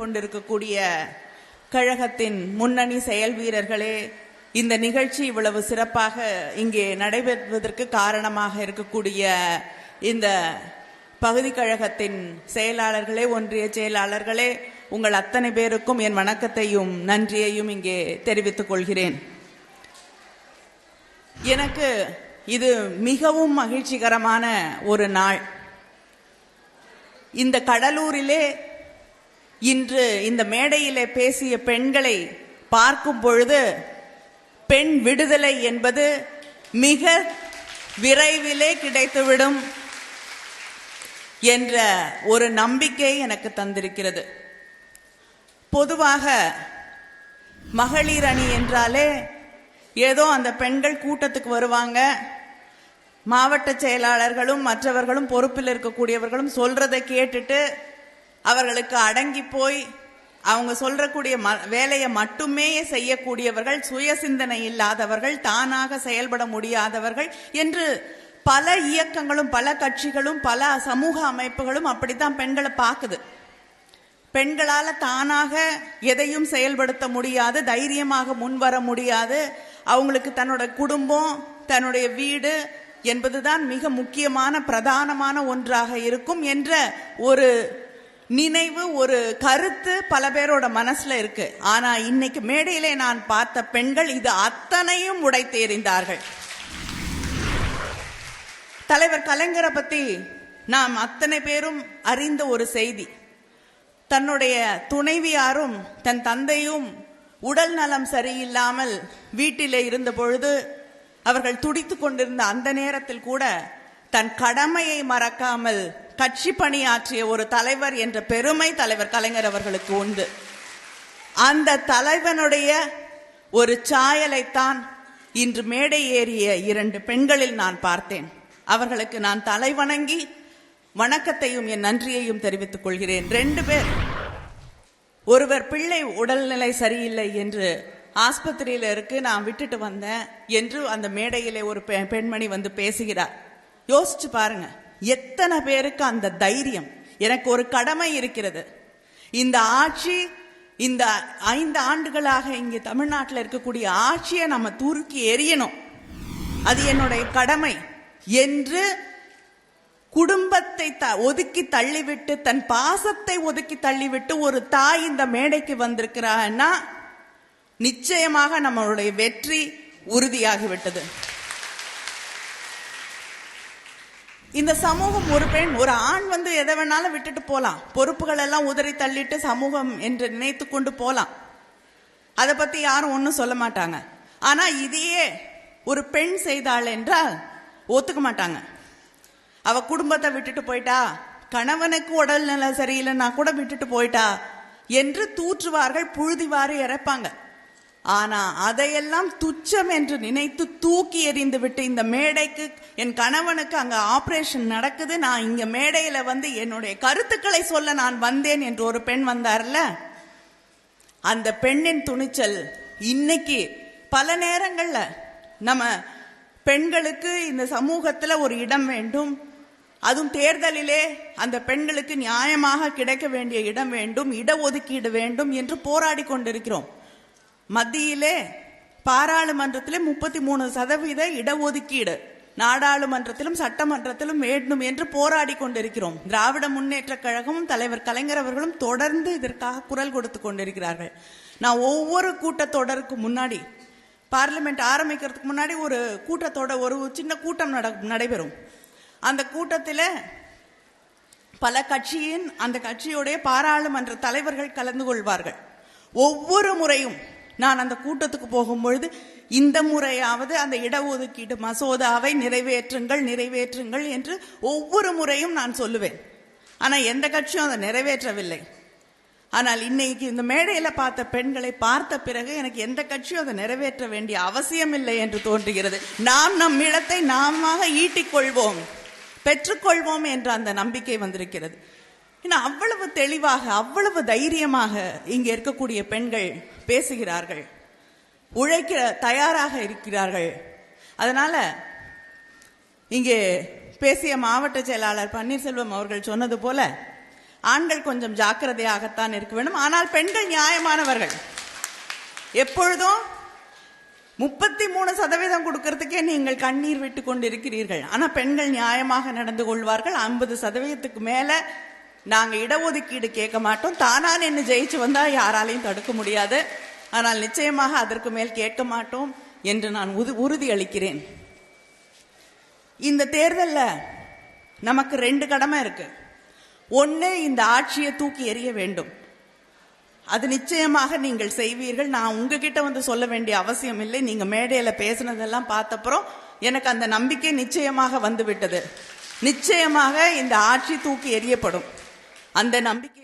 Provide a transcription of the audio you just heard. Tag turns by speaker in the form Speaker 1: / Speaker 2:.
Speaker 1: கொண்டிருக்கக்கூடிய கழகத்தின் முன்னணி செயல் வீரர்களே, இந்த நிகழ்ச்சி இவ்வளவு சிறப்பாக இங்கே நடைபெறுவதற்கு காரணமாக இருக்கக்கூடிய இந்த பகுதி கழகத்தின் செயலாளர்களே, ஒன்றிய செயலாளர்களே, உங்கள் அத்தனை பேருக்கும் என் வணக்கத்தையும் நன்றியையும் இங்கே தெரிவித்துக் கொள்கிறேன். எனக்கு இது மிகவும் மகிழ்ச்சிகரமான ஒரு நாள். இந்த கடலூரிலே இன்று இந்த மேடையிலே பேசிய பெண்களை பார்க்கும் பொழுது பெண் விடுதலை என்பது மிக விரைவிலே கிடைத்துவிடும் என்ற ஒரு நம்பிக்கை எனக்கு தந்திருக்கிறது. பொதுவாக மகளிர் அணி என்றாலே ஏதோ அந்த பெண்கள் கூட்டத்துக்கு வருவாங்க, மாவட்ட செயலாளர்களும் மற்றவர்களும் பொறுப்பில் இருக்கக்கூடியவர்களும் சொல்றதை கேட்டுட்டு அவர்களுக்கு அடங்கி போய் அவங்க சொல்றக்கூடிய வேலையை மட்டுமே செய்யக்கூடியவர்கள், சுய சிந்தனை இல்லாதவர்கள், தானாக செயல்பட முடியாதவர்கள் என்று பல இயக்கங்களும் பல கட்சிகளும் பல சமூக அமைப்புகளும் அப்படித்தான் பெண்களை பார்க்குது. பெண்களால தானாக எதையும் செயல்படுத்த முடியாது, தைரியமாக முன்வர முடியாது, அவங்களுக்கு தன்னோட குடும்பம் தன்னுடைய வீடு என்பதுதான் மிக முக்கியமான பிரதானமான ஒன்றாக இருக்கும் என்ற ஒரு நினைவு, ஒரு கருத்து பல பேரோட மனசுல இருக்கு. ஆனா இன்னைக்கு மேடையிலே நான் பார்த்த பெண்கள் இது அத்தனையும் உடைத்து எறிந்தார்கள். தலைவர் கலைஞரை பத்தி நாம் அத்தனை பேரும் அறிந்த ஒரு செய்தி. தன்னுடைய துணைவியாரும் தன் தந்தையும் உடல் நலம் சரியில்லாமல் வீட்டிலே இருந்த பொழுது அவர்கள் துடித்துக் கொண்டிருந்த அந்த நேரத்தில் கூட தன் கடமையை மறக்காமல் கட்சி பணியாற்றிய ஒரு தலைவர் என்ற பெருமை தலைவர் கலைஞர் அவர்களுக்கு உண்டு. அந்த தலைவனுடைய ஒரு சாயலைத்தான் இன்று மேடை ஏறிய 2 பெண்களில் நான் பார்த்தேன். அவர்களுக்கு நான் தலைவணங்கி வணக்கத்தையும் என் நன்றியையும் தெரிவித்துக் கொள்கிறேன். 2 பேர், ஒருவர் பிள்ளை உடல்நிலை சரியில்லை என்று ஆஸ்பத்திரியில இருக்கு, நான் விட்டுட்டு வந்தேன் என்று அந்த மேடையிலே ஒரு பெண்மணி வந்து பேசுகிறார். யோசிச்சு பாருங்க, எத்தனை பேருக்கு அந்த தைரியம். எனக்கு ஒரு கடமை இருக்கிறது. இந்த ஆட்சி, இந்த 5 ஆண்டுகளாக இங்கே தமிழ்நாட்டில் இருக்கக்கூடிய ஆட்சியை நம்ம தூக்கி எறியணும், அது என்னுடைய கடமை என்று குடும்பத்தை ஒதுக்கி தள்ளிவிட்டு, தன் பாசத்தை ஒதுக்கி தள்ளிவிட்டு ஒரு தாய் இந்த மேடைக்கு வந்திருக்கிறான்னா நிச்சயமாக நம்மளுடைய வெற்றி உறுதியாகிவிட்டது. இந்த சமூகம், ஒரு பெண் ஒரு ஆண் வந்து எதை வேணாலும் விட்டுட்டு போலாம், பொறுப்புகள் எல்லாம் உதறி தள்ளிட்டு சமூகம் என்று நினைத்து கொண்டு போலாம், அதை பத்தி யாரும் ஒன்றும் சொல்ல மாட்டாங்க. ஆனா இதையே ஒரு பெண் செய்தாள் என்றால் ஒத்துக்க மாட்டாங்க. அவ குடும்பத்தை விட்டுட்டு போயிட்டா, கணவனுக்கு உடல் நிலை சரியில்லைன்னா கூட விட்டுட்டு போயிட்டா என்று தூற்றுவார்கள், புழுதிவாரி இறைப்பாங்க. ஆனா அதையெல்லாம் துச்சம் என்று நினைத்து தூக்கி எறிந்து விட்டு இந்த மேடைக்கு, என் கணவனுக்கு அங்க ஆபரேஷன் நடக்குது, நான் இங்க மேடையில வந்து என்னுடைய கருத்துக்களை சொல்ல நான் வந்தேன் என்று ஒரு பெண் வந்தார்ல, அந்த பெண்ணின் துணிச்சல் இன்னைக்கு பல நேரங்கள்ல நம்ம பெண்களுக்கு இந்த சமூகத்துல ஒரு இடம் வேண்டும், அதுவும் தேர்தலிலே அந்த பெண்களுக்கு நியாயமாக கிடைக்க வேண்டிய இடம் வேண்டும், இடஒதுக்கீடு வேண்டும் என்று போராடி கொண்டிருக்கிறோம். மத்தியிலே பாராளுமன்றத்திலே 33% இடஒதுக்கீடு, நாடாளுமன்றத்திலும் சட்டமன்றத்திலும் வேண்டும் என்று போராடி கொண்டிருக்கிறோம். திராவிட முன்னேற்ற கழகமும் தலைவர் கலைஞர் அவர்களும் தொடர்ந்து இதற்காக குரல் கொடுத்து கொண்டிருக்கிறார்கள். நான் ஒவ்வொரு கூட்டத்தொடருக்கு முன்னாடி, பார்லிமெண்ட் ஆரம்பிக்கிறதுக்கு முன்னாடி ஒரு கூட்டத்தொடர், ஒரு சின்ன கூட்டம் நடைபெறும். அந்த கூட்டத்தில் பல கட்சியின், அந்த கட்சியுடைய பாராளுமன்ற தலைவர்கள் கலந்து கொள்வார்கள். ஒவ்வொரு முறையும் நான் அந்த கூட்டத்துக்கு போகும்பொழுது இந்த முறையாவது அந்த இடஒதுக்கீடு மசோதாவை நிறைவேற்றுங்கள் நிறைவேற்றுங்கள் என்று ஒவ்வொரு முறையும் நான் சொல்லுவேன். ஆனால் எந்த கட்சியும் அதை நிறைவேற்றவில்லை. ஆனால் இன்னைக்கு இந்த மேடையில் பார்த்த பெண்களை பார்த்த பிறகு எனக்கு எந்த கட்சியும் அதை நிறைவேற்ற வேண்டிய அவசியம் இல்லை என்று தோன்றுகிறது. நாம் நம் இடத்தை நாம ஈட்டிக்கொள்வோம், பெற்றுக்கொள்வோம் என்ற அந்த நம்பிக்கை வந்திருக்கிறது. அவ்வளவு தெளிவாக, அவ்வளவு தைரியமாக இங்கே இருக்கக்கூடிய பெண்கள் பேசுகிறார்கள், உழைக்க தயாராக இருக்கிறார்கள். அதனால இங்கே பேசிய மாவட்ட செயலாளர் பன்னீர்செல்வம் அவர்கள் சொன்னது போல ஆண்கள் கொஞ்சம் ஜாக்கிரதையாகத்தான் இருக்க வேண்டும். ஆனால் பெண்கள் நியாயமானவர்கள். எப்பொழுதும் 33% கொடுக்கறதுக்கே நீங்கள் கண்ணீர் விட்டு கொண்டிருக்கிறீர்கள். ஆனா பெண்கள் நியாயமாக நடந்து கொள்வார்கள். 50%க்கு மேல நாங்க இடஒதுக்கீடு கேட்க மாட்டோம். தானா நின்று ஜெயிச்சு வந்தா யாராலையும் தடுக்க முடியாது. ஆனால் நிச்சயமாக அதற்கு மேல் கேட்க மாட்டோம் என்று நான் உறுதி அளிக்கிறேன். இந்த தேர்தல்ல நமக்கு 2 கடமை இருக்கு. ஒன்னு, இந்த ஆட்சியை தூக்கி எறிய வேண்டும். அது நிச்சயமாக நீங்கள் செய்வீர்கள். நான் உங்ககிட்ட வந்து சொல்ல வேண்டிய அவசியம் இல்லை. நீங்க மேடையில பேசினதெல்லாம் பார்த்தப்புறம் எனக்கு அந்த நம்பிக்கை நிச்சயமாக வந்து விட்டது. நிச்சயமாக இந்த ஆட்சி தூக்கி எறியப்படும். அந்த நம்பிக்கை